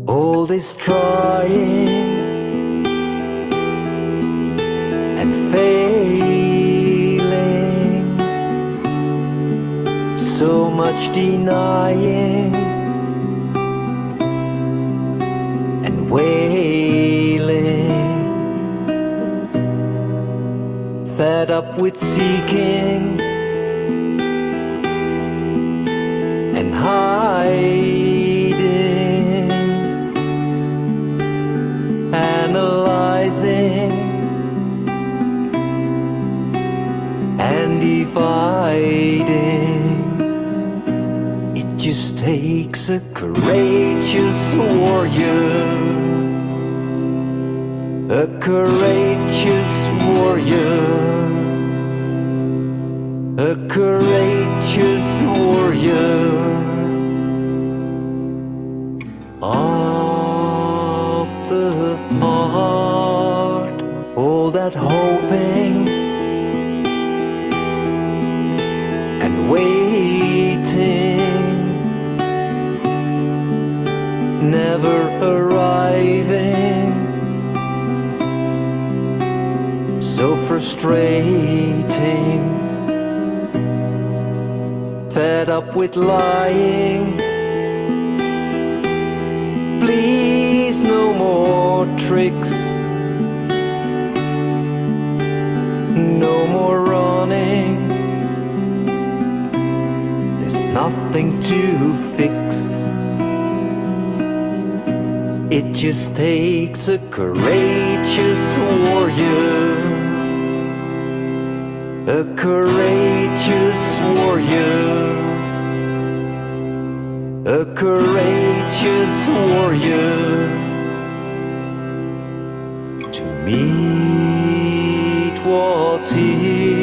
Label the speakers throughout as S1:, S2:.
S1: All this trying and failing, so much denying and wailing, fed up with seeking and hiding, analyzing and dividing. It just takes a courageous warrior, a courageous warrior, a courageous warrior of the heart. All that hoping and waiting, never arriving, so frustrating, fed up with lying. Please, no more tricks, no more running. There's nothing to fix. It just takes a courageous warrior, a courageous warrior, a courageous warrior to meet what's here.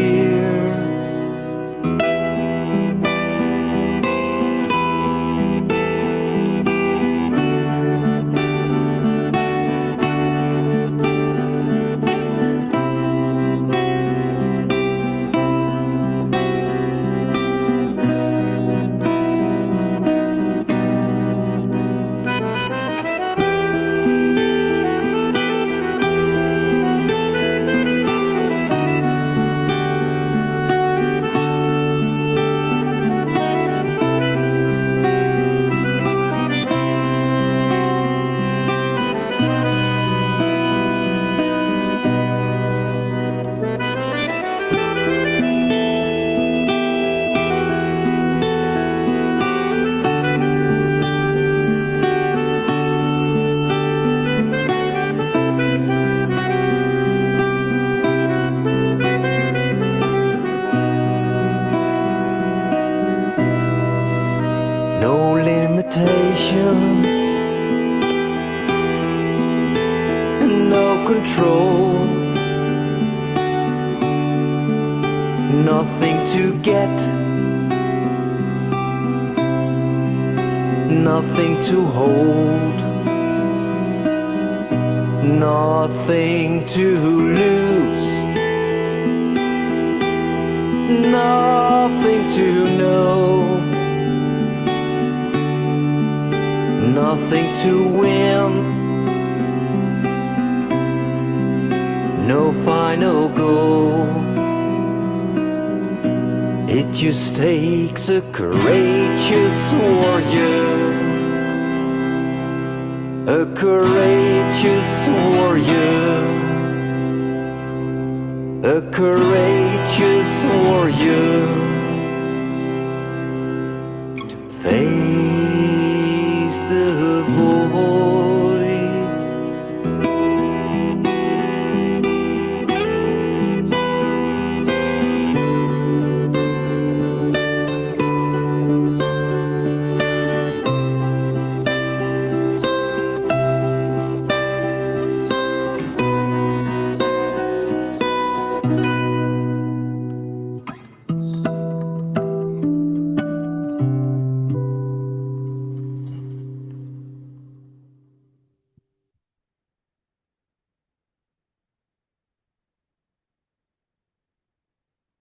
S1: No limitations, no control, nothing to get, nothing to hold, nothing to lose, nothing to know, nothing to win, no final goal. It just takes a courageous warrior, a courageous warrior, a courageous warrior to face the void.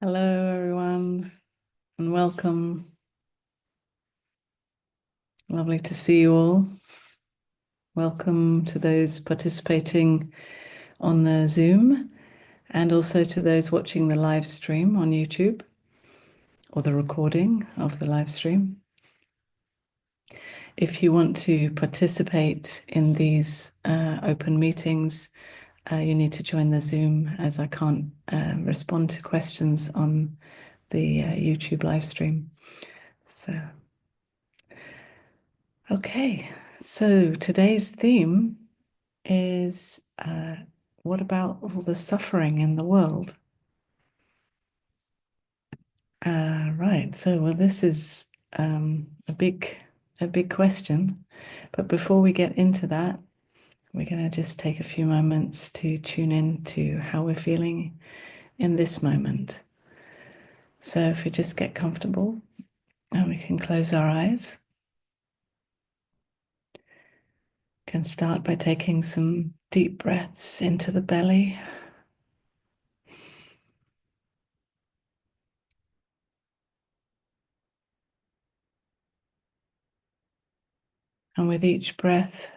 S2: Hello, everyone, and welcome. Lovely to see you all. Welcome to those participating on the Zoom and also to those watching the live stream on YouTube or the recording of the live stream. If you want to participate in these open meetings, you need to join the Zoom, as I can't respond to questions on the YouTube live stream. Okay, so today's theme is what about all the suffering in the world? Right, so well, this is a big question, but before we get into that, we're going to just take a few moments to tune in to how we're feeling in this moment. So if we just get comfortable and we can close our eyes, can start by taking some deep breaths into the belly. And with each breath,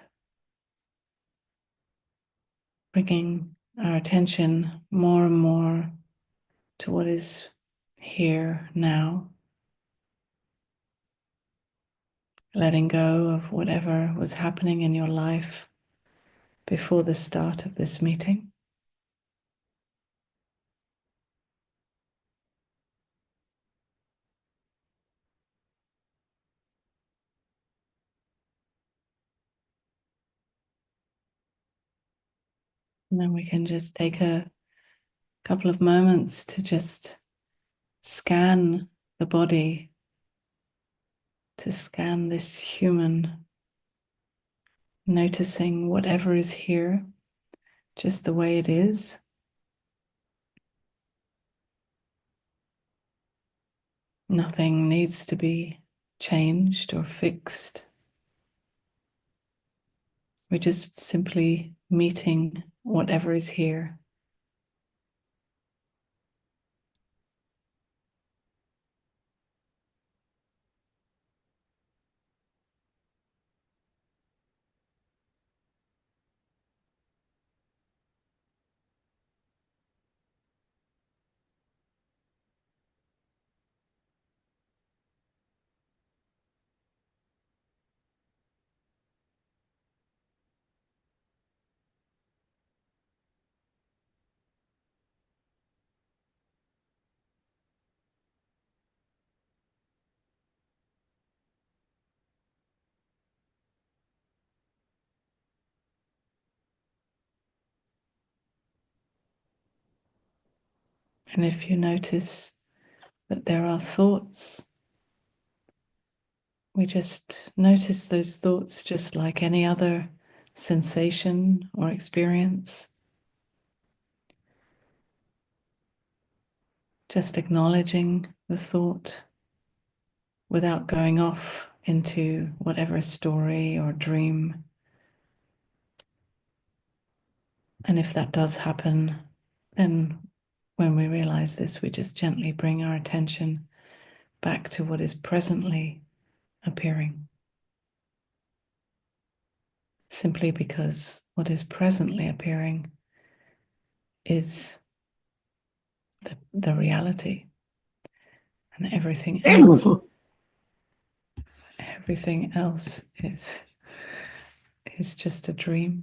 S2: bringing our attention more and more to what is here now, letting go of whatever was happening in your life before the start of this meeting. And then we can just take a couple of moments to just scan the body, to scan this human, noticing whatever is here, just the way it is. Nothing needs to be changed or fixed. We're just simply meeting whatever is here. And if you notice that there are thoughts, we just notice those thoughts just like any other sensation or experience. Just acknowledging the thought without going off into whatever story or dream. And if that does happen, then when we realize this, we just gently bring our attention back to what is presently appearing. Simply because what is presently appearing is the reality, and everything else is just a dream.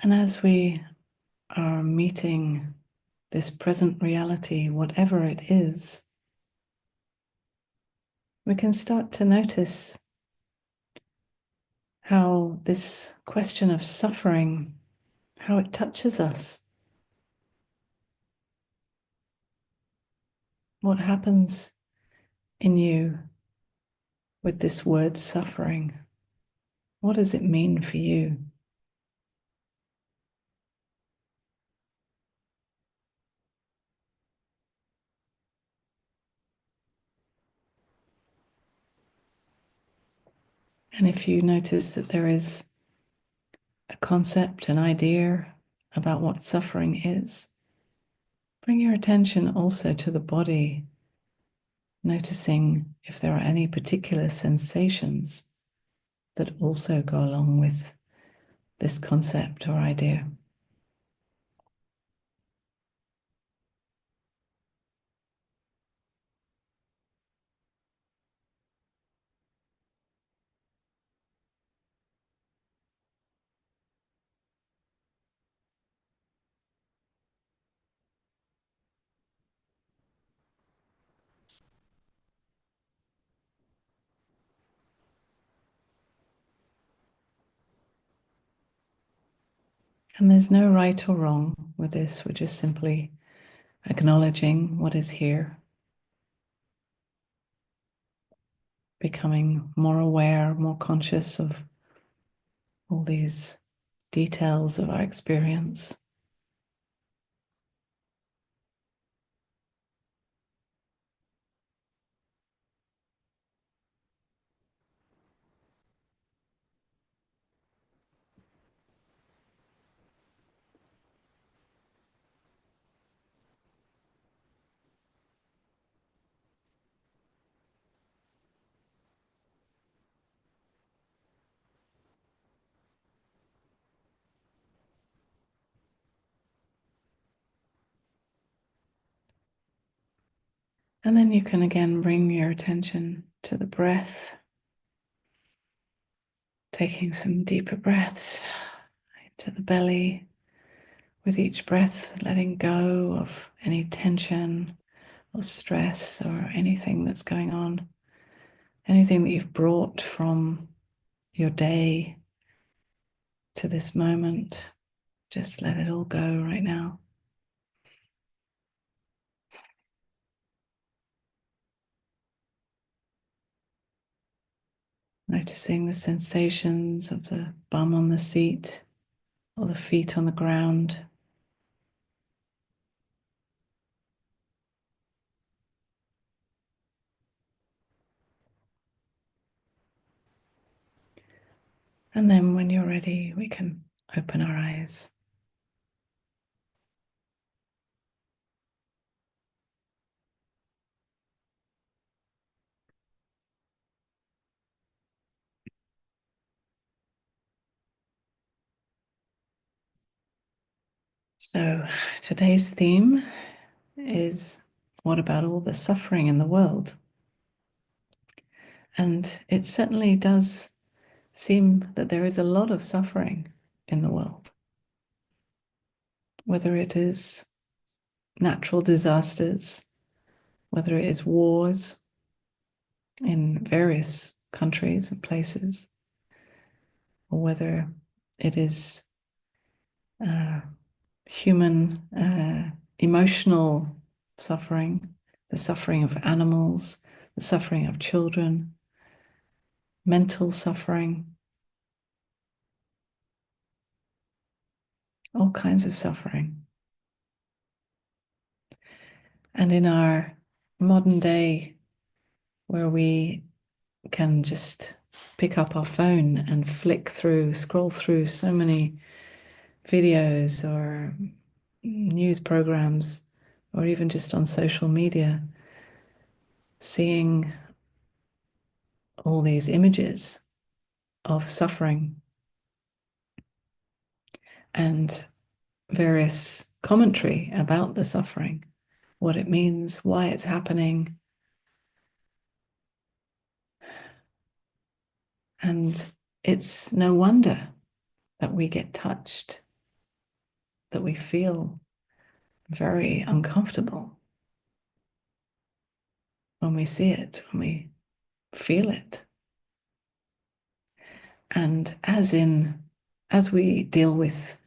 S2: And as we are meeting this present reality, whatever it is, we can start to notice how this question of suffering, how it touches us. What happens in you with this word suffering? What does it mean for you? And if you notice that there is a concept, an idea about what suffering is, bring your attention also to the body, noticing if there are any particular sensations that also go along with this concept or idea. And there's no right or wrong with this. We're just simply acknowledging what is here, becoming more aware, more conscious of all these details of our experience. And then you can again bring your attention to the breath, taking some deeper breaths into the belly. With each breath, letting go of any tension or stress or anything that's going on, anything that you've brought from your day to this moment. Just let it all go right now. Noticing the sensations of the bum on the seat or the feet on the ground. And then when you're ready, we can open our eyes. So today's theme is, what about all the suffering in the world? And it certainly does seem that there is a lot of suffering in the world, whether it is natural disasters, whether it is wars in various countries and places, or whether it is human emotional suffering, the suffering of animals, the suffering of children, mental suffering, all kinds of suffering. And in our modern day, where we can just pick up our phone and scroll through so many videos or news programs, or even just on social media, seeing all these images of suffering and various commentary about the suffering, what it means, why it's happening. And it's no wonder that we get touched that we feel very uncomfortable when we see it, when we feel it. And as we deal with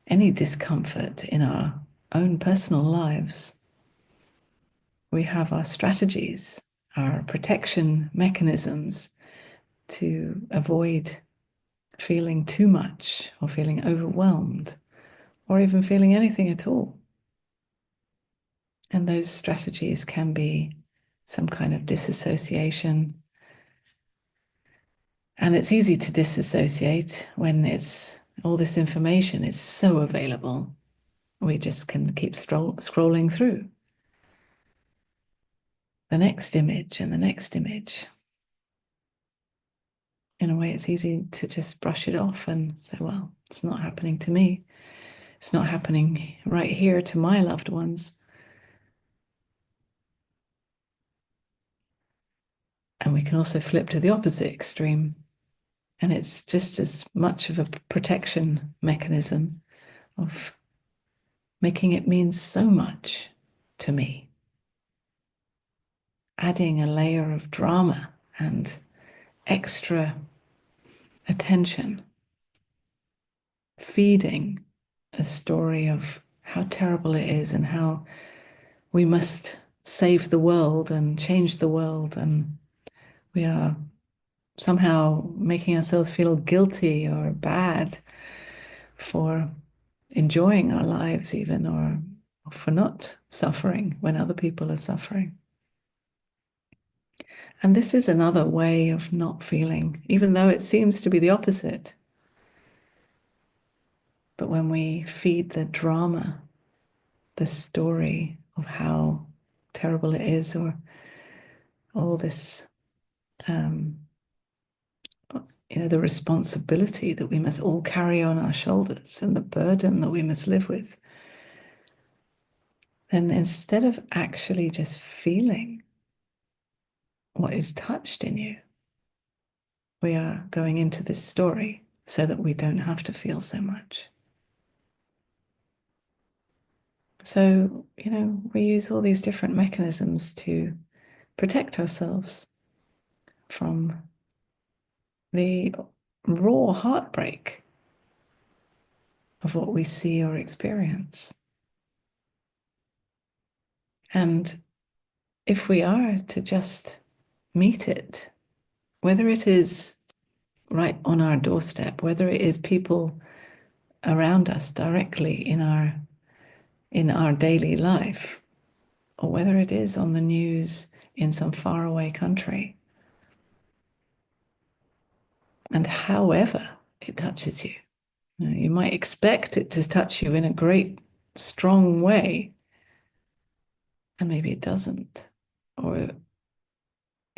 S2: any discomfort in our own personal lives, we have our strategies, our protection mechanisms to avoid feeling too much or feeling overwhelmed or even feeling anything at all. And those strategies can be some kind of disassociation. And it's easy to disassociate when it's all this information is so available. We just can keep scrolling through the next image and the next image. In a way, it's easy to just brush it off and say, well, it's not happening to me. It's not happening right here to my loved ones. And we can also flip to the opposite extreme. And it's just as much of a protection mechanism of making it mean so much to me. Adding a layer of drama and extra attention. Feeding a story of how terrible it is and how we must save the world and change the world, and we are somehow making ourselves feel guilty or bad for enjoying our lives even, or for not suffering when other people are suffering. And this is another way of not feeling, even though it seems to be the opposite. But when we feed the drama, the story of how terrible it is, or all this, the responsibility that we must all carry on our shoulders and the burden that we must live with, then instead of actually just feeling what is touched in you, we are going into this story so that we don't have to feel so much. So, we use all these different mechanisms to protect ourselves from the raw heartbreak of what we see or experience. And if we are to just meet it, whether it is right on our doorstep, whether it is people around us directly in our daily life, or whether it is on the news in some faraway country, and however it touches you, you might expect it to touch you in a great, strong way, and maybe it doesn't. Or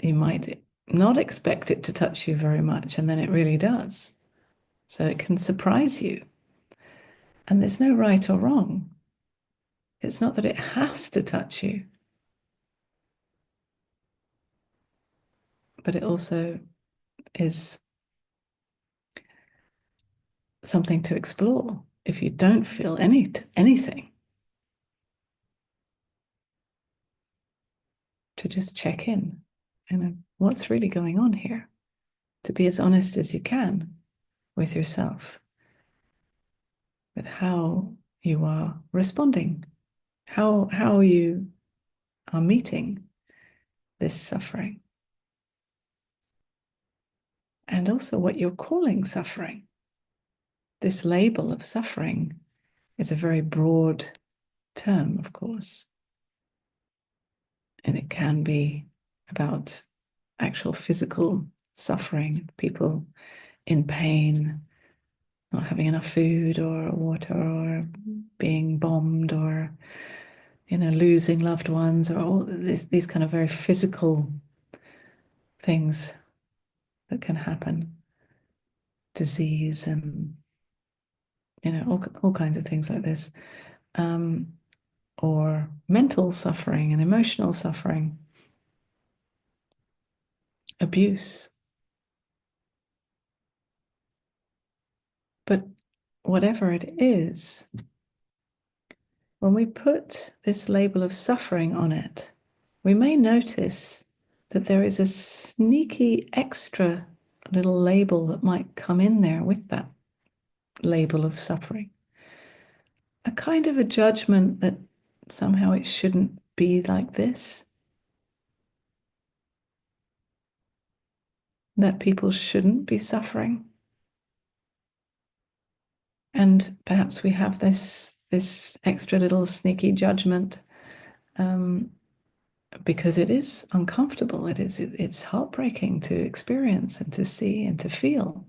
S2: you might not expect it to touch you very much, and then it really does. So it can surprise you. And there's no right or wrong. It's not that it has to touch you, but it also is something to explore if you don't feel anything. To just check in, what's really going on here? To be as honest as you can with yourself, with how you are responding, how you are meeting this suffering, and also what you're calling suffering. This label of suffering is a very broad term, of course, and it can be about actual physical suffering, people in pain, not having enough food or water, or being bombed, or losing loved ones, or all these kind of very physical things that can happen, disease, and all kinds of things like this, or mental suffering and emotional suffering, abuse. But whatever it is, when we put this label of suffering on it, we may notice that there is a sneaky extra little label that might come in there with that label of suffering. A kind of a judgment that somehow it shouldn't be like this, that people shouldn't be suffering. And perhaps we have this extra little sneaky judgment because it is uncomfortable. It's heartbreaking to experience and to see and to feel.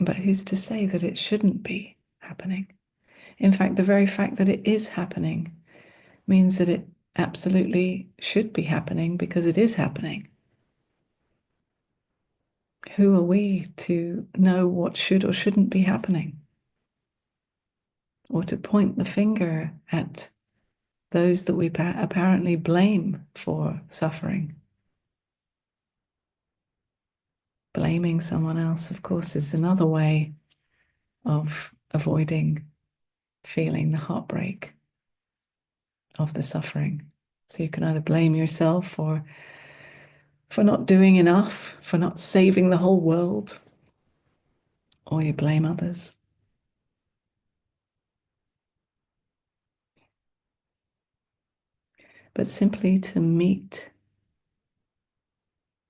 S2: But who's to say that it shouldn't be happening? In fact, the very fact that it is happening means that it absolutely should be happening because it is happening. Who are we to know what should or shouldn't be happening? Or to point the finger at those that we apparently blame for suffering? Blaming someone else, of course, is another way of avoiding feeling the heartbreak of the suffering. So you can either blame yourself for not doing enough, for not saving the whole world, or you blame others. But simply to meet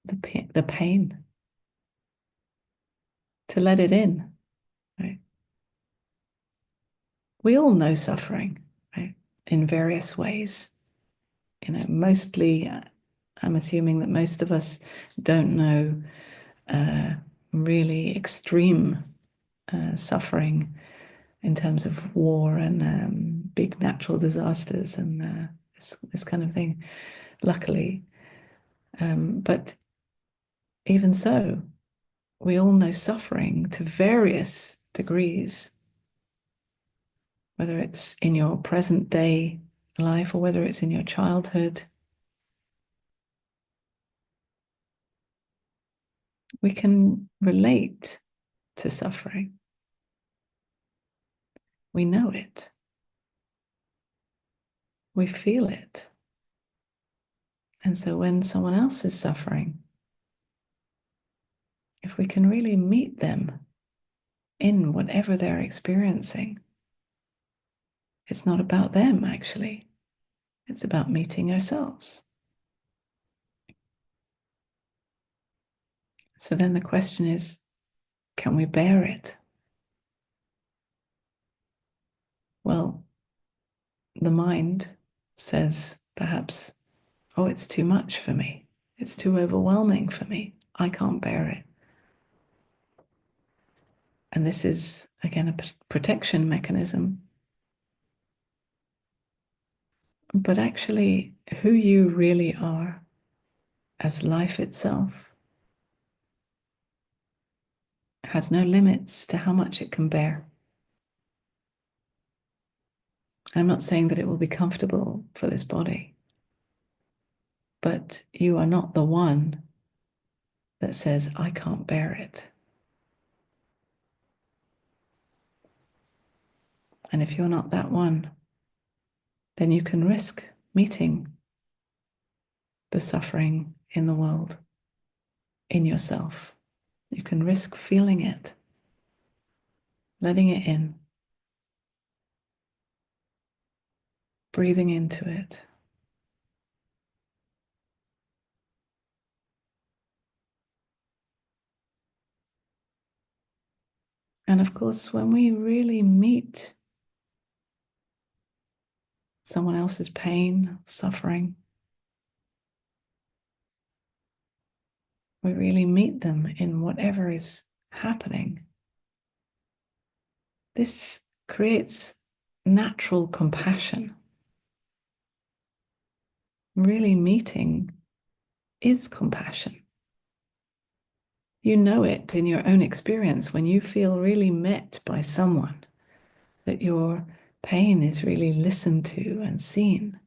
S2: the pain, to let it in, right? We all know suffering, right? In various ways. Mostly, I'm assuming that most of us don't know really extreme suffering in terms of war and big natural disasters and this kind of thing, luckily. But even so, we all know suffering to various degrees, whether it's in your present day life or whether it's in your childhood. We can relate to suffering. We know it. We feel it. And so when someone else is suffering, if we can really meet them in whatever they're experiencing, it's not about them, actually. It's about meeting ourselves. So then the question is, can we bear it? Well, the mind says perhaps, oh, it's too much for me. It's too overwhelming for me. I can't bear it. And this is, again, a protection mechanism. But actually, who you really are as life itself has no limits to how much it can bear. I'm not saying that it will be comfortable for this body, but you are not the one that says, I can't bear it. And if you're not that one, then you can risk meeting the suffering in the world, in yourself. You can risk feeling it, letting it in, breathing into it. And of course, when we really meet someone else's pain, suffering, we really meet them in whatever is happening. This creates natural compassion. Really meeting is compassion. You know it in your own experience when you feel really met by someone, that your pain is really listened to and seen.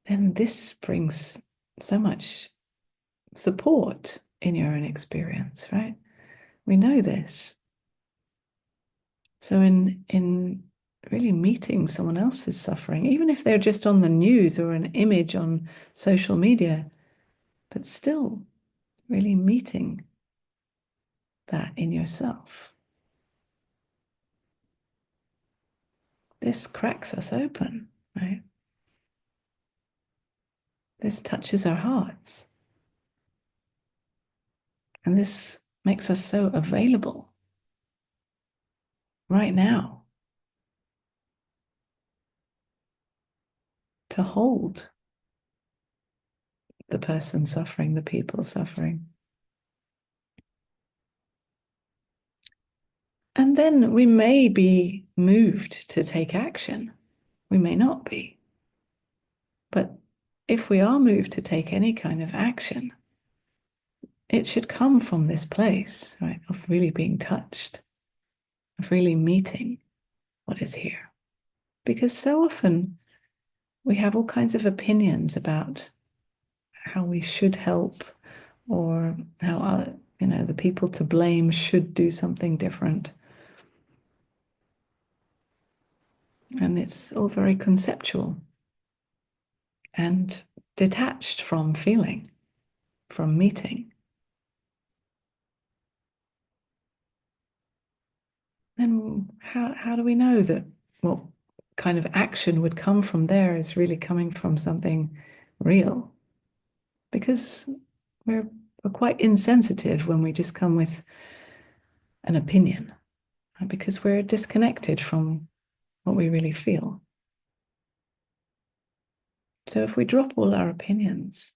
S2: Then this brings so much support in your own experience, right? We know this. So in really meeting someone else's suffering, even if they're just on the news or an image on social media, but still really meeting that in yourself. This cracks us open, right? This touches our hearts. And this makes us so available right now to hold the person suffering, the people suffering. And then we may be moved to take action. We may not be. But if we are moved to take any kind of action, it should come from this place, right, of really being touched, of really meeting what is here. Because so often we have all kinds of opinions about how we should help, or how the people to blame should do something different. And it's all very conceptual and detached from feeling, from meeting. Then how do we know that what kind of action would come from there is really coming from something real? Because we're quite insensitive when we just come with an opinion, because we're disconnected from what we really feel. So if we drop all our opinions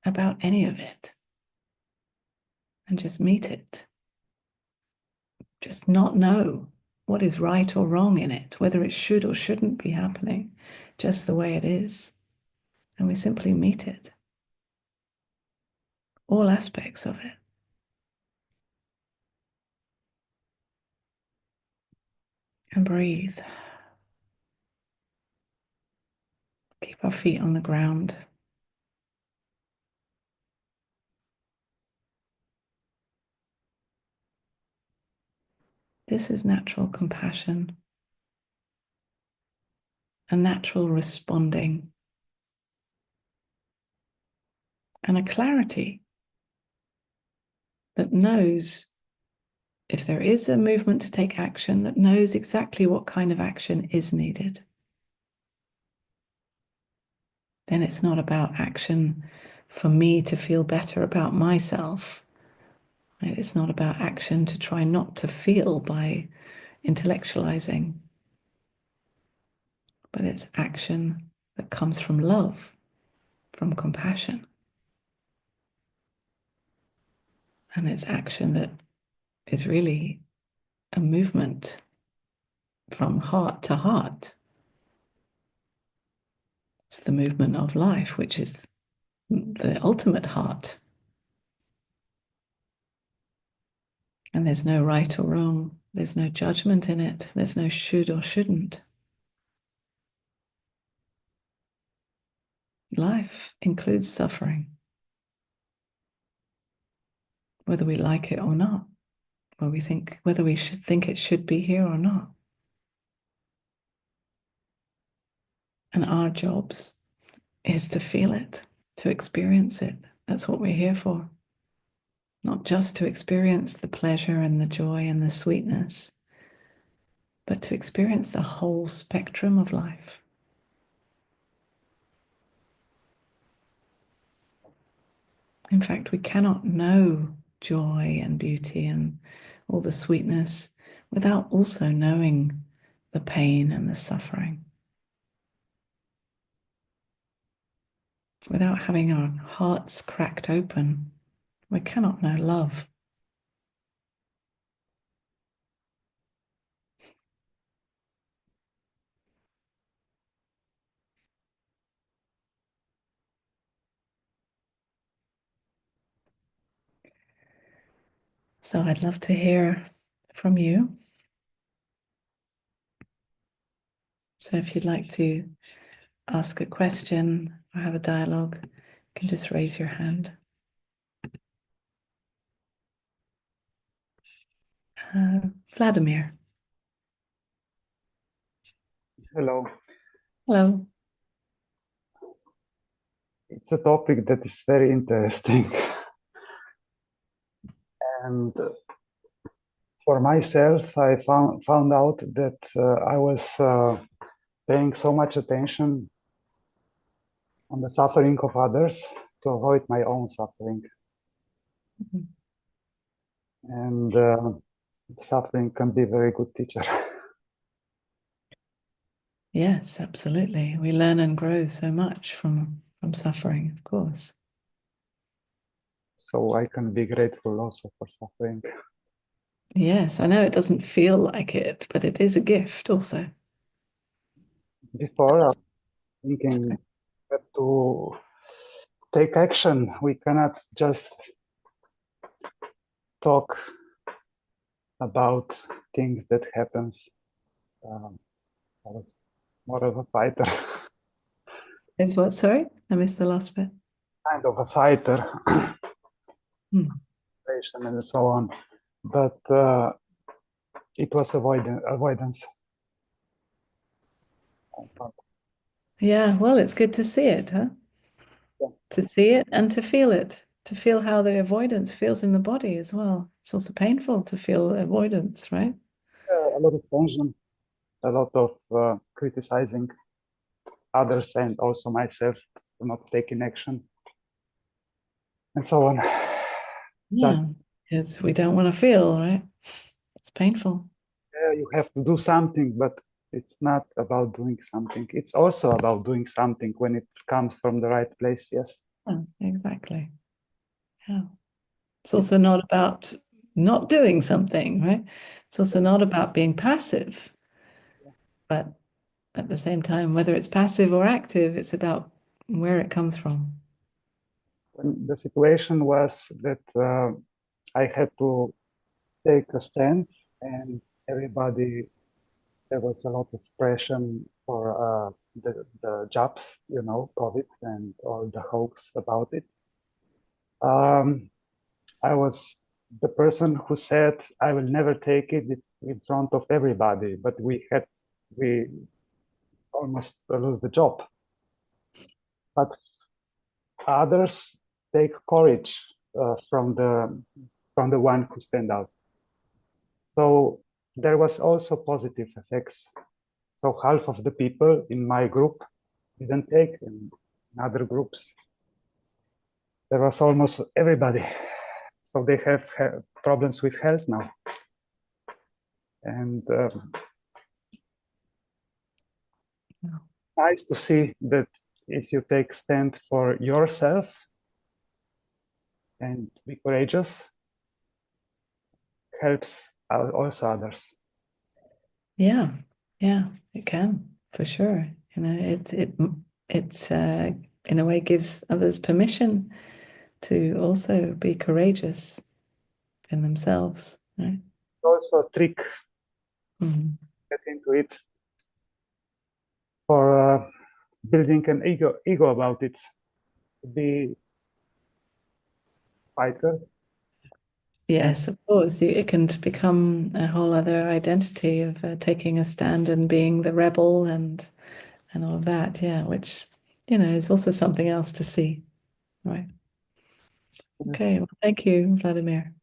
S2: about any of it and just meet it, just not know what is right or wrong in it, whether it should or shouldn't be happening, just the way it is, and we simply meet it, all aspects of it. And breathe. Keep our feet on the ground. This is natural compassion, a natural responding, and a clarity that knows if there is a movement to take action, that knows exactly what kind of action is needed. Then it's not about action for me to feel better about myself. Right? It's not about action to try not to feel by intellectualizing, but it's action that comes from love, from compassion. And it's action that is really a movement from heart to heart. It's the movement of life, which is the ultimate heart. And there's no right or wrong. There's no judgment in it. There's no should or shouldn't. Life includes suffering, whether we like it or not, or whether we should think it should be here or not. And our jobs is to feel it, to experience it. That's what we're here for. Not just to experience the pleasure and the joy and the sweetness, but to experience the whole spectrum of life. In fact, we cannot know joy and beauty and all the sweetness without also knowing the pain and the suffering. Without having our hearts cracked open, we cannot know love. So I'd love to hear from you. So if you'd like to ask a question or have a dialogue, you can just raise your hand. Vladimir.
S3: Hello.
S2: Hello.
S3: It's a topic that is very interesting. And for myself, I found out that I was paying so much attention on the suffering of others to avoid my own suffering.
S2: Mhm.
S3: And suffering can be a very good teacher.
S2: Yes, absolutely. We learn and grow so much from suffering, of course.
S3: So I can be grateful also for suffering.
S2: Yes, I know it doesn't feel like it, but it is a gift also.
S3: Before, I was thinking that to take action, we cannot just talk about things that happens. I was more of a fighter,
S2: Is what? Sorry, I missed the last bit.
S3: kind of a fighter,
S2: Hmm.
S3: and so on. But it was avoidance.
S2: Yeah, well, it's good to see it, huh?
S3: Yeah.
S2: To see it and to feel it, to feel how the avoidance feels in the body as well. It's also painful to feel avoidance, right?
S3: A lot of tension, a lot of criticizing others and also myself for not taking action, and so on.
S2: Yeah, because we don't want to feel, right? It's painful.
S3: You have to do something, but it's not about doing something. It's also about doing something when it comes from the right place. Yes.
S2: Yeah, exactly. Yeah. It's also not about not doing something, right? It's also not about being passive, but at the same time, whether it's passive or active, it's about where it comes from.
S3: When the situation was that I had to take a stand, and everybody, there was a lot of pressure for the jobs, COVID and all the hoax about it. I was the person who said, I will never take it in front of everybody, but we almost lose the job. But others take courage from the one who stand out. So there was also positive effects. So half of the people in my group didn't take, in other groups there was almost everybody. So they have problems with health now. And nice to see that if you take stand for yourself and be courageous, helps also others.
S2: Yeah, yeah, it can for sure. It in a way gives others permission to also be courageous in themselves, right?
S3: Also a trick,
S2: Mm.
S3: get into it for building an ego about it. Be fighter.
S2: Yes, of course. It can become a whole other identity of taking a stand and being the rebel and all of that. Yeah, which is also something else to see, right? Okay. Well, thank you, Vladimir.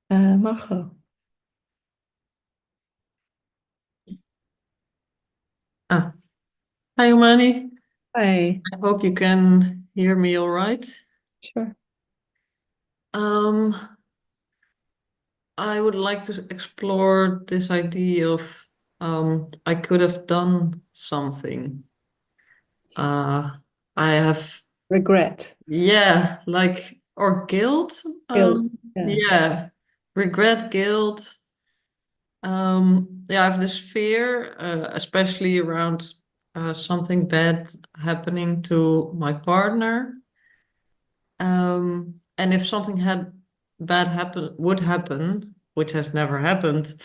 S2: Margot.
S4: Hi, Unmani.
S2: Hi.
S4: I hope you can hear me all right.
S2: Sure.
S4: Um, I would like to explore this idea of I could have done something. I have,
S2: Regret.
S4: like, or guilt.
S2: Guilt. Yeah.
S4: Yeah, regret, guilt. I have this fear, especially around something bad happening to my partner. And if something had bad happen would happen, which has never happened,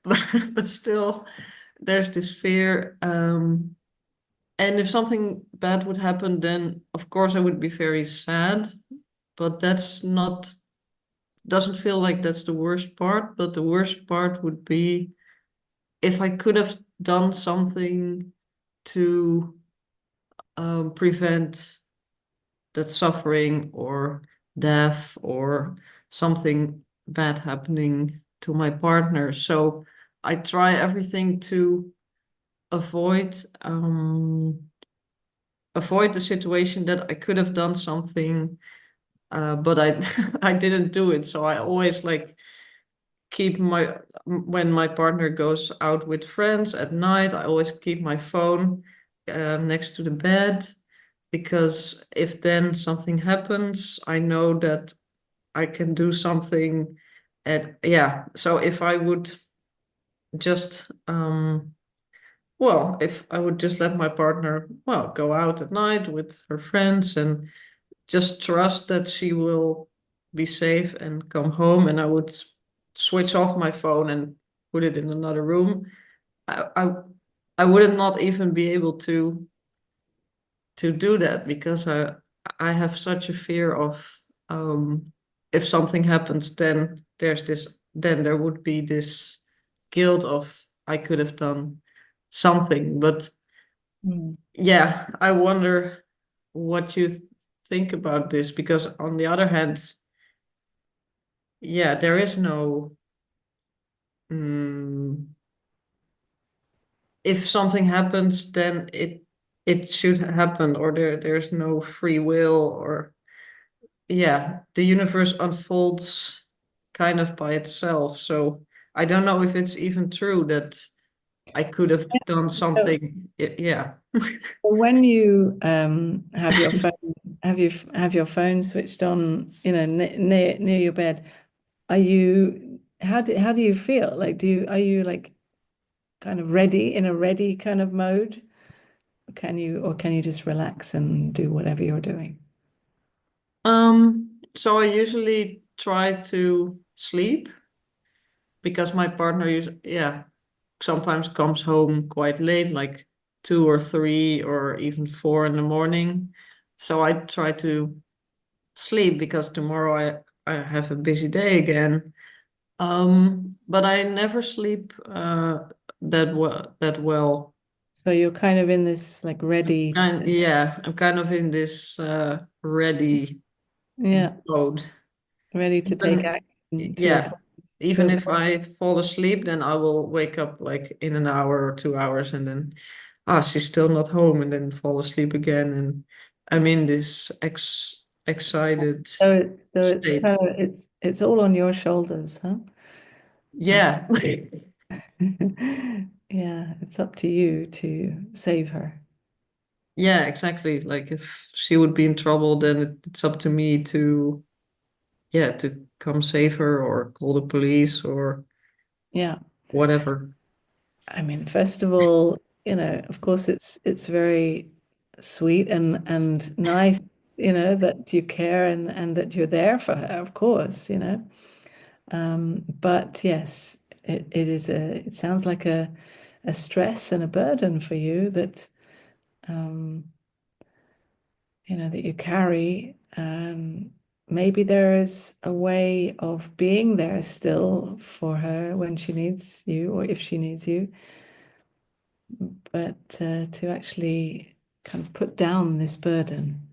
S4: but still there's this fear. And if something bad would happen, then of course I would be very sad, but that's not doesn't feel like that's the worst part, but the worst part would be if I could have done something to prevent that suffering or death or something bad happening to my partner. So I try everything to avoid avoid the situation that I could have done something, but I I didn't do it. So I always like keep my when my partner goes out with friends at night, I always keep my phone next to the bed because if then something happens, I know that I can do something. And yeah, so if I would just if I would just let my partner go out at night with her friends and just trust that she will be safe and come home, and I would switch off my phone and put it in another room, I wouldn't not even be able to do that because I have such a fear of if something happens, then there would be this guilt of I could have done something. But
S2: Mm.
S4: yeah, I wonder what you think about this because on the other hand, yeah, there is no mm, if something happens, then it should happen, or there's no free will, or yeah, the universe unfolds kind of by itself. So I don't know if it's even true that I could have done
S2: So
S4: something. Yeah.
S2: when you have your phone, have your phone switched on, near your bed, are you how do you feel? Like are you like kind of ready in a ready kind of mode? Can you just relax and do whatever you're doing?
S4: So I usually try to sleep because my partner sometimes comes home quite late, like 2 or 3 or even 4 in the morning. So I try to sleep because tomorrow I have a busy day again. But I never sleep that well.
S2: So you're kind of in this like ready to,
S4: Yeah, I'm kind of in this ready
S2: yeah,
S4: mode.
S2: ready to take
S4: Even
S2: action
S4: yeah,
S2: to
S4: even if I fall asleep, then I will wake up like in an hour or 2 hours, and then she's still not home, and then fall asleep again, and I'm in this excited
S2: it's
S4: state.
S2: kind of it's all on your shoulders, huh? Uh,
S4: Yeah.
S2: yeah, it's up to you to save her.
S4: Yeah, exactly. Like if she would be in trouble, then it's up to me to come save her or call the police or
S2: Yeah.
S4: whatever.
S2: I mean, first of all, of course it's very sweet and nice, that you care and that you're there for her, of course. But yes, it sounds like a stress and a burden for you that um, that you carry. Maybe there is a way of being there still for her when she needs you or if she needs you, but to actually kind of put down this burden.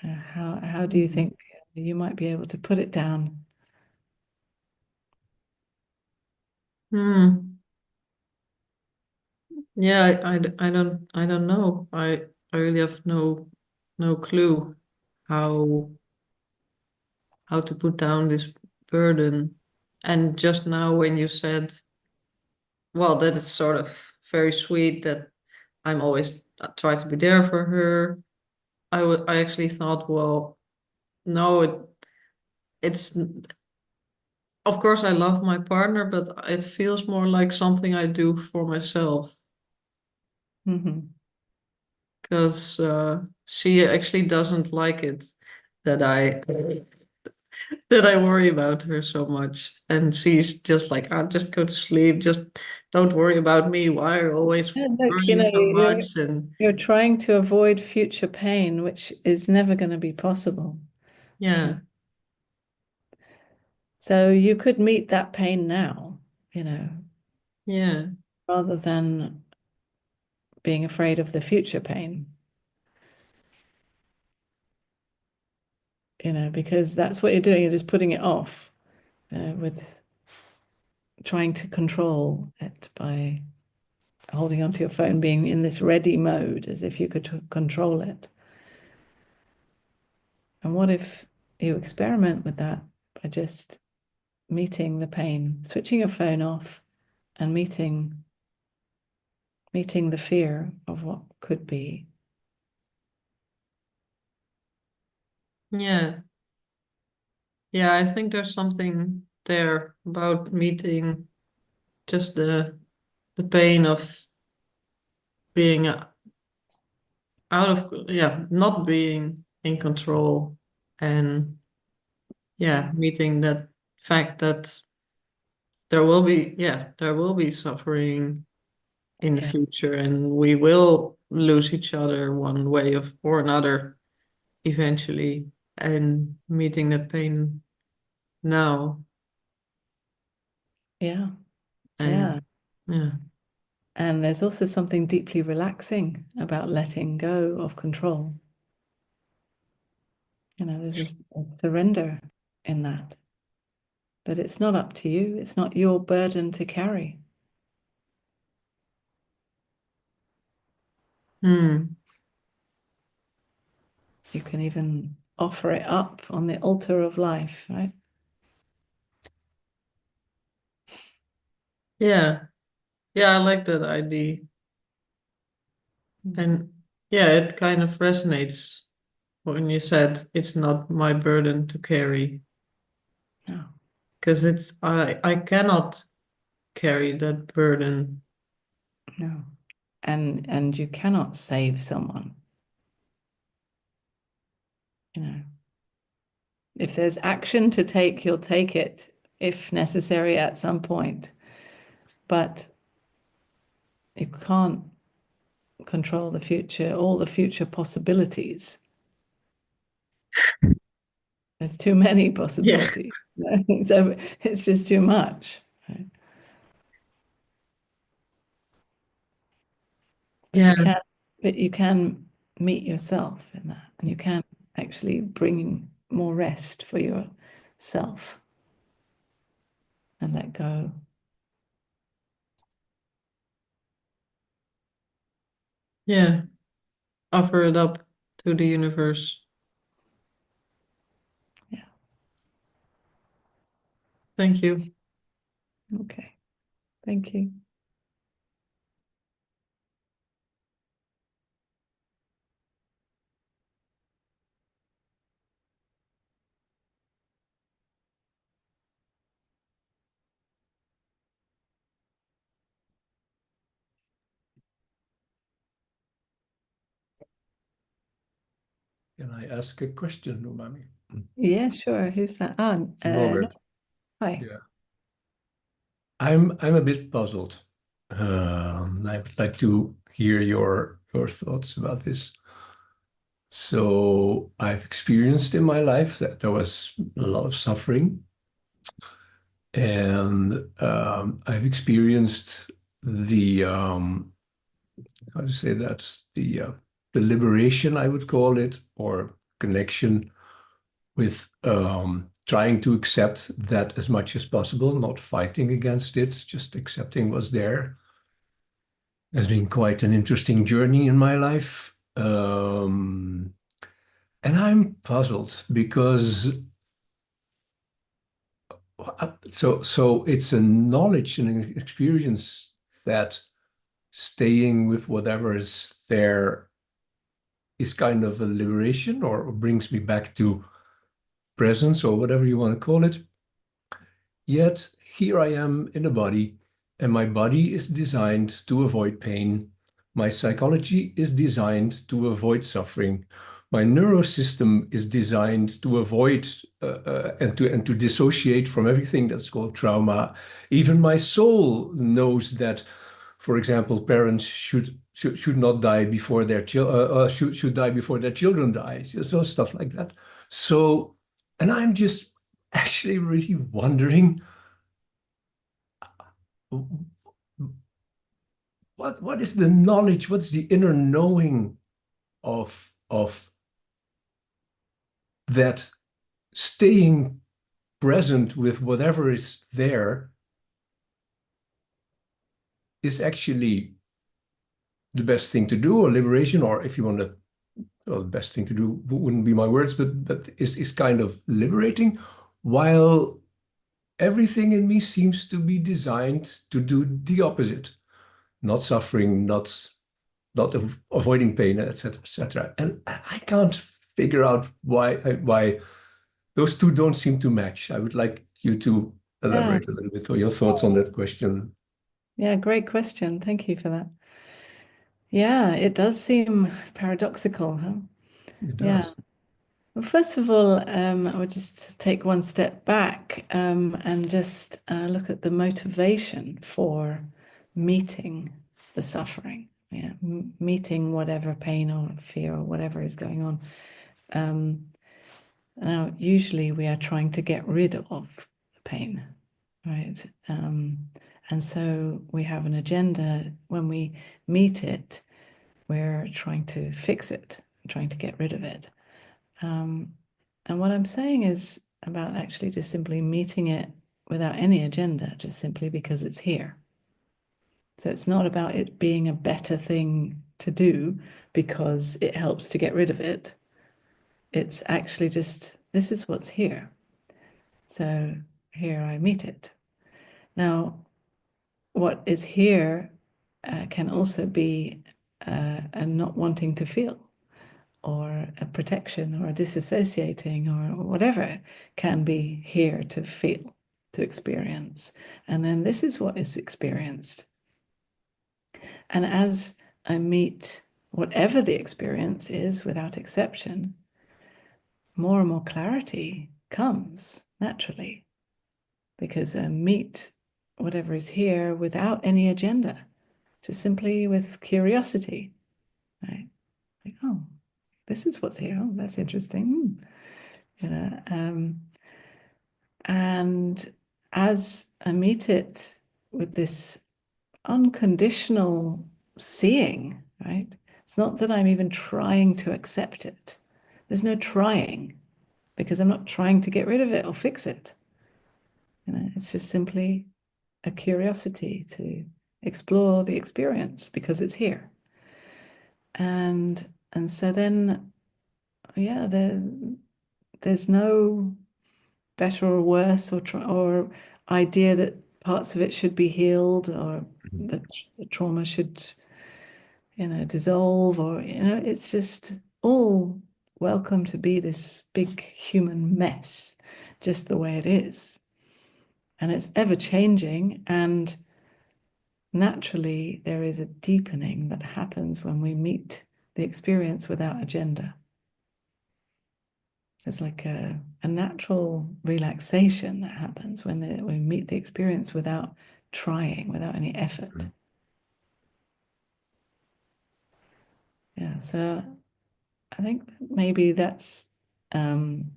S2: How do you think you might be able to put it down?
S4: Hmm. Yeah, I don't know. I really have no clue how to put down this burden. And just now when you said, well, that it's sort of very sweet that I'm always try to be there for her. I actually thought, well, no, it's of course I love my partner, but it feels more like something I do for myself
S2: Hmm.
S4: because she actually doesn't like it that I worry about her so much, and she's just like, I'll just go to sleep, just don't worry about me. Why are you always
S2: Yeah, look,
S4: worrying so
S2: you're
S4: much? And
S2: you're trying to avoid future pain, which is never going to be possible.
S4: yeah,
S2: So you could meet that pain now,
S4: yeah,
S2: rather than being afraid of the future pain, because that's what you're doing. You're just putting it off, with trying to control it by holding onto your phone, being in this ready mode as if you could control it. And what if you experiment with that by just meeting the pain, switching your phone off and meeting the fear of what could be.
S4: yeah, yeah. I think there's something there about meeting just the pain of being out of, yeah, not being in control, and yeah, meeting that fact that there will be suffering in the
S2: Yeah,
S4: future, and we will lose each other one way of or another eventually, and meeting that pain now.
S2: yeah, yeah.
S4: And yeah,
S2: And there's also something deeply relaxing about letting go of control. There's a surrender in that it's not up to you. It's not your burden to carry.
S4: hmm.
S2: You can even offer it up on the altar of life, right?
S4: Yeah, yeah, I like that idea. And yeah, it kind of resonates when you said it's not my burden to carry,
S2: No,
S4: because I cannot carry that burden.
S2: no. And you cannot save someone. If there's action to take, you'll take it if necessary at some point. But you can't control the future, all the future possibilities. There's too many
S4: Yeah,
S2: possibilities. So it's just too much. Right? But
S4: yeah,
S2: you can meet yourself in that, and you can actually bring more rest for yourself and let go.
S4: yeah. Offer it up to the universe.
S2: Yeah.
S4: Thank you.
S2: Okay. Thank you.
S5: Can I ask a question, Umami?
S2: Yeah, sure. Who's that? Oh,
S5: Norbert.
S2: hi.
S5: Yeah. I'm a bit puzzled. I would like to hear your thoughts about this. So I've experienced in my life that there was a lot of suffering, and I've experienced the how to say that, the liberation, I would call it, or connection with trying to accept that as much as possible, not fighting against it, just accepting what's there. has been quite an interesting journey in my life. And I'm puzzled because so it's a knowledge and an experience that staying with whatever is there is kind of a liberation or brings me back to presence or whatever you want to call it. Yet here I am in a body, and my body is designed to avoid pain. My psychology is designed to avoid suffering. My neurosystem is designed to avoid and to dissociate from everything that's called trauma. Even my soul knows that, for example, parents should not die before their should die before their children die. So stuff like that. So, and I'm just actually really wondering what is the knowledge? What's the inner knowing of that staying present with whatever is there is actually the best thing to do, or liberation, or if you want to, well, the best thing to do wouldn't be my words, but is kind of liberating, while everything in me seems to be designed to do the opposite, not suffering, not avoiding pain, etc., etc. And I can't figure out why those two don't seem to match. I would like you to elaborate a little bit on your thoughts on that question.
S2: Yeah, great question. Thank you for that. Yeah, it does seem paradoxical, huh?
S5: It does.
S2: Yeah. Well, first of all, I would just take one step back and just look at the motivation for meeting the suffering. Yeah, meeting whatever pain or fear or whatever is going on. Now, usually we are trying to get rid of the pain, right? And so we have an agenda. When we meet it, we're trying to fix it, trying to get rid of it. And what I'm saying is about actually just simply meeting it without any agenda, just simply because it's here. So it's not about it being a better thing to do because it helps to get rid of it. It's actually just, this is what's here. So here I meet it. Now, what is here can also be a not wanting to feel, or a protection, or a disassociating, or whatever can be here to feel, to experience. And then this is what is experienced. And as I meet whatever the experience is without exception, more and more clarity comes naturally, because I meet whatever is here without any agenda, just simply with curiosity, right? Like, oh, this is what's here. Oh, that's interesting. You know, and as I meet it with this unconditional seeing, right? It's not that I'm even trying to accept it. There's no trying, because I'm not trying to get rid of it or fix it. You know, it's just simply a curiosity to explore the experience because it's here. And so then, yeah, there's no better or worse or idea that parts of it should be healed, or that the trauma should, you know, dissolve, or, you know, it's just all welcome to be this big human mess, just the way it is. And it's ever changing, and naturally there is a deepening that happens when we meet the experience without agenda. There's like a natural relaxation that happens when we meet the experience without trying, without any effort. Yeah, so I think maybe that's answering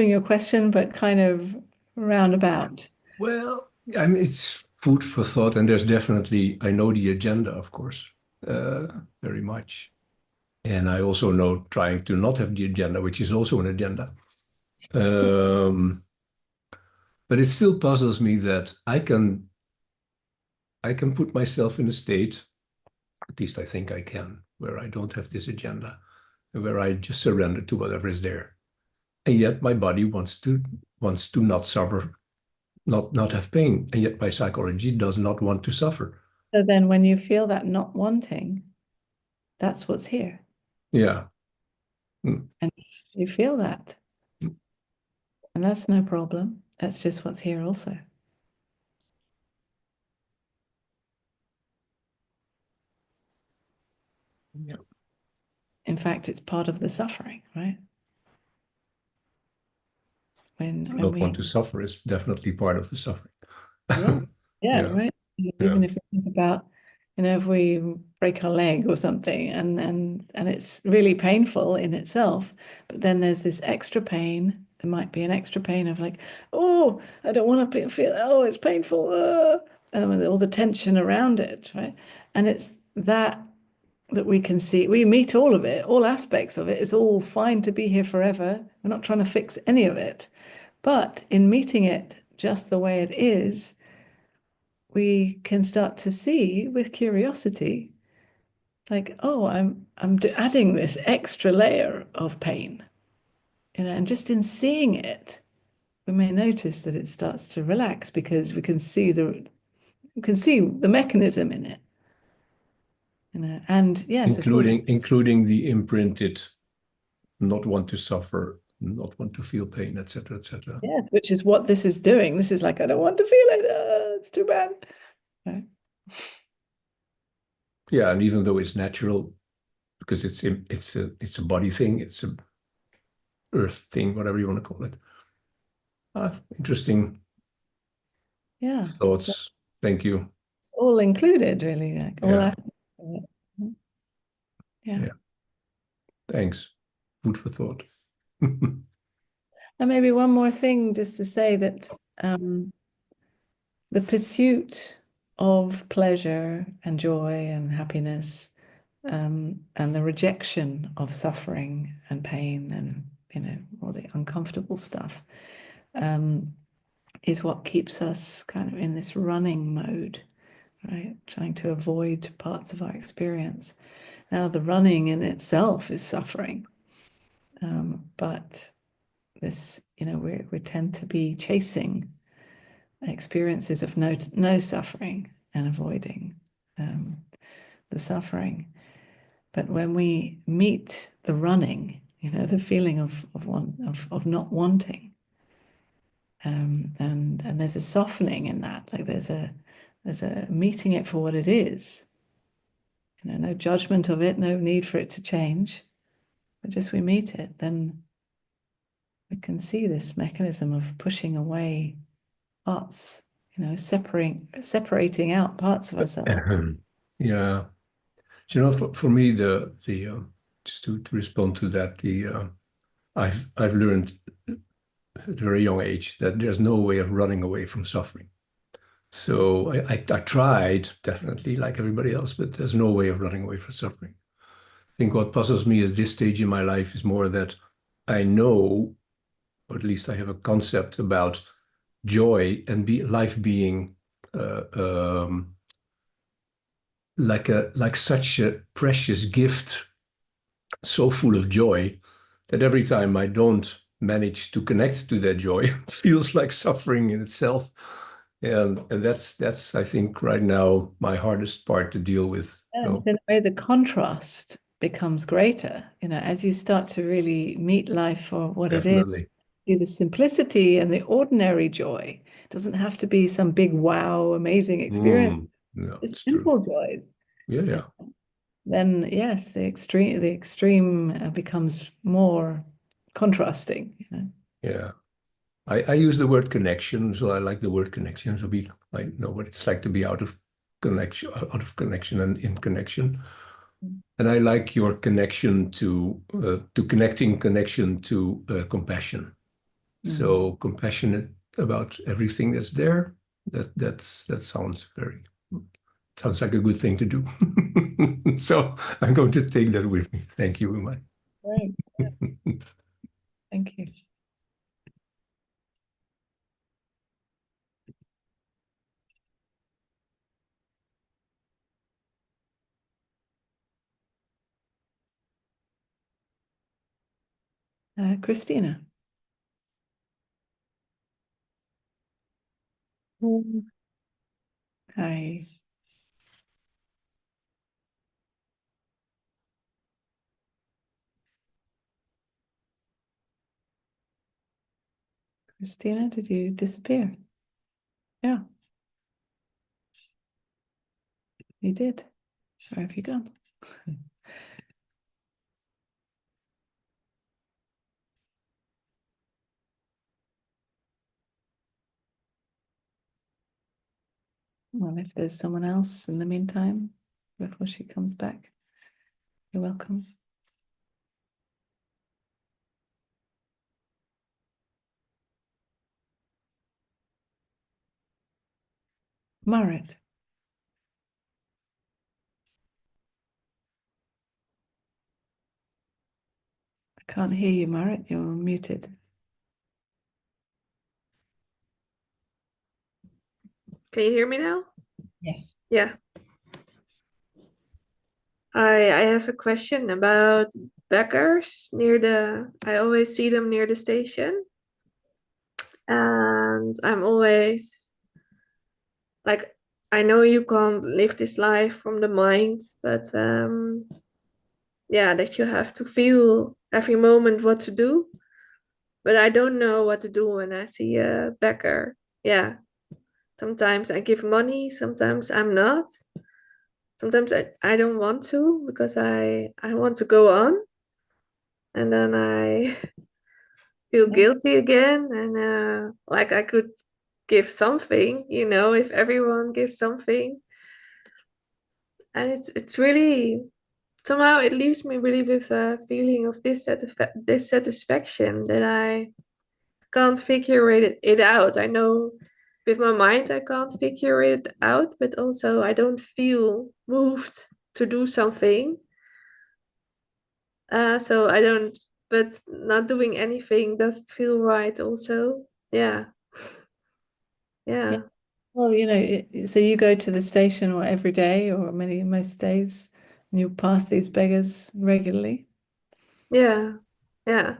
S2: your question, but kind of roundabout.
S5: Well, I mean, it's food for thought, and there's definitely, I know the agenda, of course, very much. And I also know trying to not have the agenda, which is also an agenda. But it still puzzles me that I can I can put myself in a state, at least I think I can, where I don't have this agenda, where I just surrender to whatever is there. And yet my body wants to not suffer, not have pain. And yet my psychology does not want to suffer.
S2: So then when you feel that not wanting, that's what's here.
S5: Yeah.
S2: And you feel that. And that's no problem. That's just what's here also.
S5: Yeah.
S2: In fact, it's part of the suffering, right? When
S5: Not
S2: we
S5: want to suffer is definitely part of the suffering.
S2: yeah,
S5: Yeah.
S2: right.
S5: Yeah.
S2: Even if we think about, if we break our leg or something and it's really painful in itself, but then there's this extra pain. There might be an extra pain of like, oh, I don't want to feel, oh, it's painful, and with all the tension around it, right? And it's that we can see, we meet all of it, all aspects of it. It's all fine to be here forever. We're not trying to fix any of it. But in meeting it just the way it is, we can start to see with curiosity, like, oh, I'm adding this extra layer of pain, and just in seeing it, we may notice that it starts to relax because we can see the mechanism in it, and yes, of course,
S5: including the imprinted not want to suffer, not want to feel pain, etc., etc.
S2: yes, which is what this is doing. This is like, I don't want to feel it. It's too bad. Right.
S5: Yeah, and even though it's natural, because it's a body thing, it's a earth thing, whatever you want to call it. Interesting
S2: Yeah.
S5: thoughts. Thank you.
S2: It's all included, really, like all aspects of it. Yeah.
S5: Thanks. Food for thought.
S2: And maybe one more thing, just to say that the pursuit of pleasure and joy and happiness, and the rejection of suffering and pain and all the uncomfortable stuff, is what keeps us kind of in this running mode, right? Trying to avoid parts of our experience. Now, the running in itself is suffering, but this, we tend to be chasing experiences of no suffering and avoiding the suffering. But when we meet the running, the feeling of not wanting, and there's a softening in that, like there's a meeting it for what it is, no judgment of it, no need for it to change, but just we meet it, then we can see this mechanism of pushing away parts, separating out parts of ourselves.
S5: Yeah. For me, the just to respond to that, I've learned at a very young age that there's no way of running away from suffering. So I tried, definitely, like everybody else, but there's no way of running away from suffering. I think what puzzles me at this stage in my life is more that I know, or at least I have a concept about joy and life being like such a precious gift, so full of joy, that every time I don't manage to connect to that joy, it feels like suffering in itself. And that's I think right now my hardest part to deal with.
S2: And in a way, the contrast becomes greater, as you start to really meet life for what
S5: Definitely.
S2: it is. See the simplicity and the ordinary joy. It doesn't have to be some big, wow, amazing experience.
S5: No,
S2: It's
S5: it's
S2: simple
S5: true.
S2: joys.
S5: Yeah.
S2: Then yes, the extreme becomes more contrasting.
S5: Yeah. I use the word connection, so I like the word connection. So I know what it's like to be out of connection and in connection. And I like your connection to connection to compassion. So compassionate about everything that's there. That sounds like a good thing to do. So I'm going to take that with me. Thank you, Unmani.
S2: Right. Thank you. Christina. Hi. Christina, did you disappear? Yeah. You did. Where have you gone? Well, if there's someone else in the meantime, before she comes back, you're welcome. Marit. I can't hear you, Marit. You're muted.
S6: Can you hear me now?
S2: Yes.
S6: Yeah. I have a question about beggars I always see them near the station. And I'm always like, I know you can't live this life from the mind, but yeah, that you have to feel every moment what to do. But I don't know what to do when I see a beggar. Yeah. Sometimes I give money, sometimes I'm not. Sometimes I don't want to because I want to go on. And then I feel guilty again. And like I could give something, if everyone gives something. And it's really, somehow it leaves me really with a feeling of dissatisfaction that I can't figure it out. I know with my mind I can't figure it out, but also I don't feel moved to do something. So I don't, but not doing anything doesn't feel right also. Yeah. Yeah.
S2: Well, so you go to the station or every day or most days, and you pass these beggars regularly.
S6: Yeah. Yeah.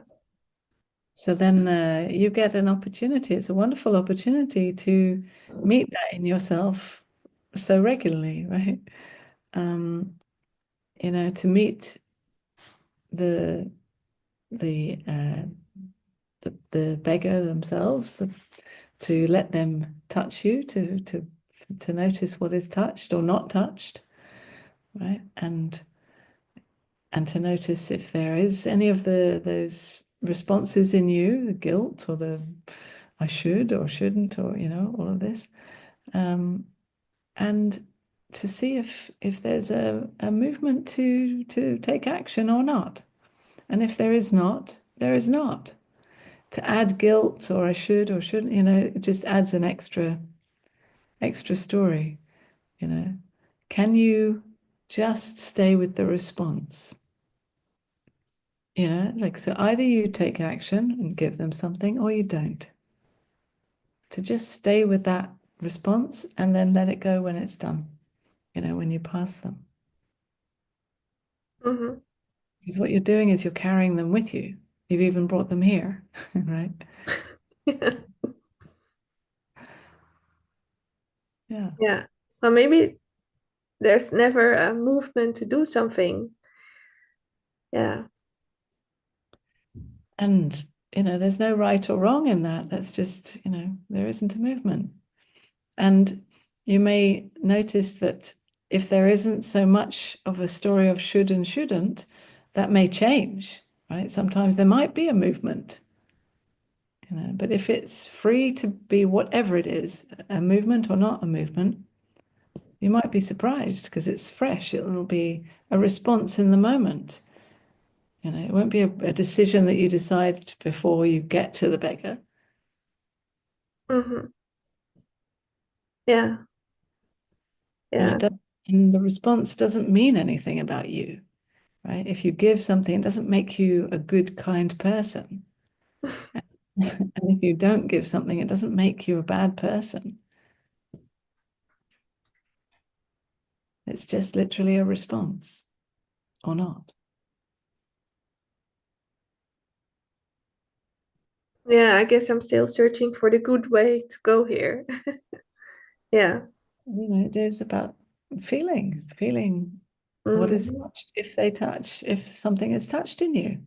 S2: So then you get an opportunity. It's a wonderful opportunity to meet that in yourself so regularly, right? To meet the beggar themselves, to let them touch you, to notice what is touched or not touched, right? And to notice if there is any of those responses in you, the guilt or the I should or shouldn't, or all of this, and to see if there's a movement to take action or not. And if there is not, there is not. To add guilt or I should or shouldn't, it just adds an extra story. Can you just stay with the response? So either you take action and give them something or you don't. To just stay with that response and then let it go when it's done, when you pass them.
S6: Mm-hmm.
S2: Because what you're doing is you're carrying them with you. You've even brought them here, right? Yeah.
S6: Yeah. Well, maybe there's never a movement to do something. Yeah.
S2: And, there's no right or wrong in that. That's just, there isn't a movement. And you may notice that if there isn't so much of a story of should and shouldn't, that may change, right? Sometimes there might be a movement, but if it's free to be whatever it is, a movement or not a movement, you might be surprised because it's fresh. It'll be a response in the moment. It won't be a decision that you decide before you get to the beggar.
S6: Mm-hmm. Yeah. Yeah.
S2: And the response doesn't mean anything about you, right? If you give something, it doesn't make you a good, kind person. And if you don't give something, it doesn't make you a bad person. It's just literally a response or not.
S6: Yeah, I guess I'm still searching for the good way to go here. Yeah.
S2: You know, it is about feeling what is
S6: Mhm.
S2: touched, if something is touched in you.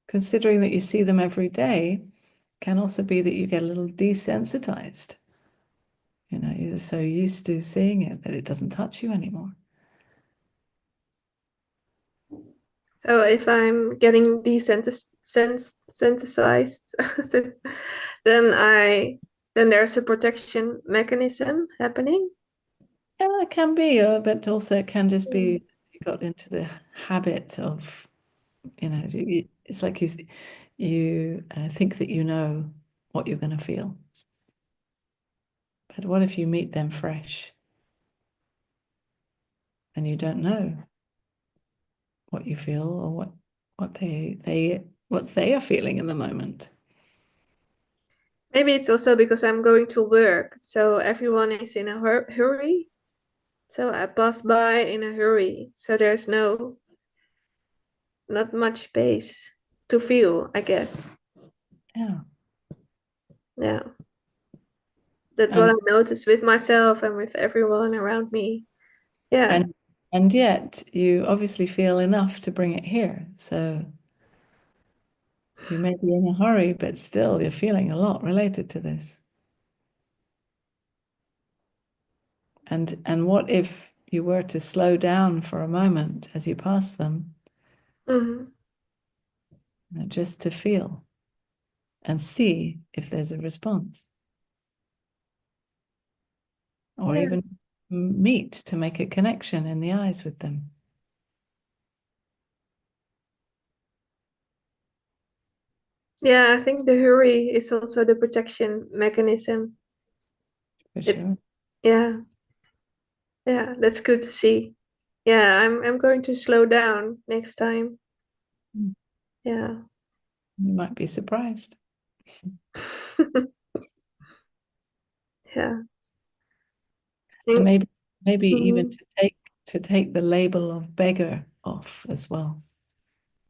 S2: Considering that you see them every day, can also be that you get a little desensitized. You know, you're so used to seeing it that it doesn't touch you anymore.
S6: So if I'm getting desensitized, then there's a protection mechanism happening.
S2: Yeah, it can be, but also it can just be you got into the habit of, you know, it's like you think that you know what you're going to feel. But what if you meet them fresh and you don't know what you feel or what they are feeling in the moment?
S6: Maybe it's also because I'm going to work, so everyone is in a hurry. So I pass by in a hurry, so there's not much space to feel, I guess.
S2: Yeah.
S6: Yeah. That's what I
S2: And
S6: notice with myself and with everyone around me. Yeah.
S2: and yet you obviously feel enough to bring it here. So you may be in a hurry, but still you're feeling a lot related to this. And what if you were to slow down for a moment as you pass them,
S6: Mhm.
S2: you know, just to feel and see if there's a response, or
S6: Yeah.
S2: even meet to make a connection in the eyes with them.
S6: Yeah, I think the hurry is also the protection mechanism.
S2: For
S6: It's
S2: sure.
S6: yeah. Yeah, that's good to see. Yeah, I'm going to slow down next time.
S2: Mm.
S6: Yeah.
S2: You might be surprised.
S6: Yeah.
S2: And
S6: Think-
S2: maybe even
S6: Mhm.
S2: to take the label of beggar off as well.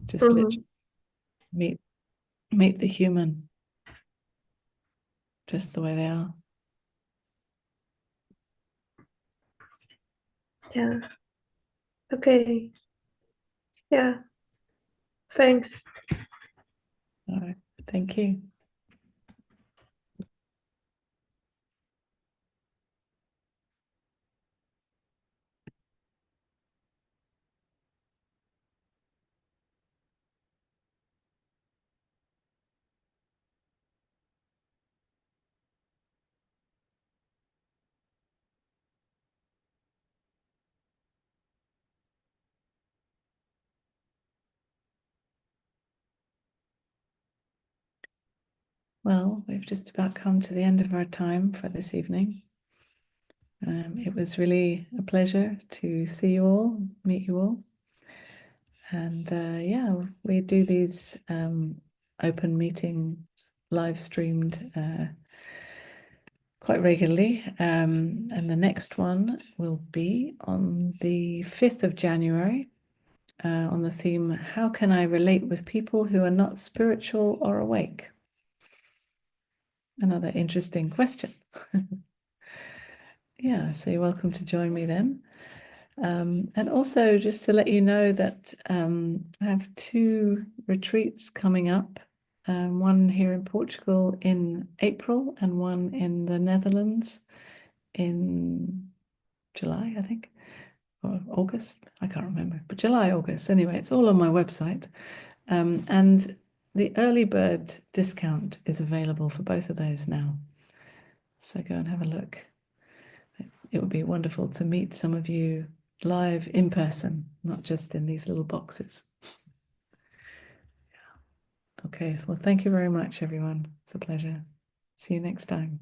S2: Just literally
S6: Mhm.
S2: meet the human just the way they are.
S6: Yeah. Okay. Yeah. Thanks.
S2: All right. Thank you. Well, we've just about come to the end of our time for this evening. It was really a pleasure to see you all, meet you all. And yeah, we do these open meetings live streamed quite regularly. And the next one will be on the 5th of January on the theme, how can I relate with people who are not spiritual or awake? Another interesting question. Yeah, so you're welcome to join me then. And also just to let you know that I have 2 retreats coming up, one here in Portugal in April and one in the Netherlands in July, I think, or August, I can't remember, but July, August, anyway, it's all on my website. And the early bird discount is available for both of those now. So go and have a look. It would be wonderful to meet some of you live in person, not just in these little boxes. Okay, well, thank you very much, everyone. It's a pleasure. See you next time.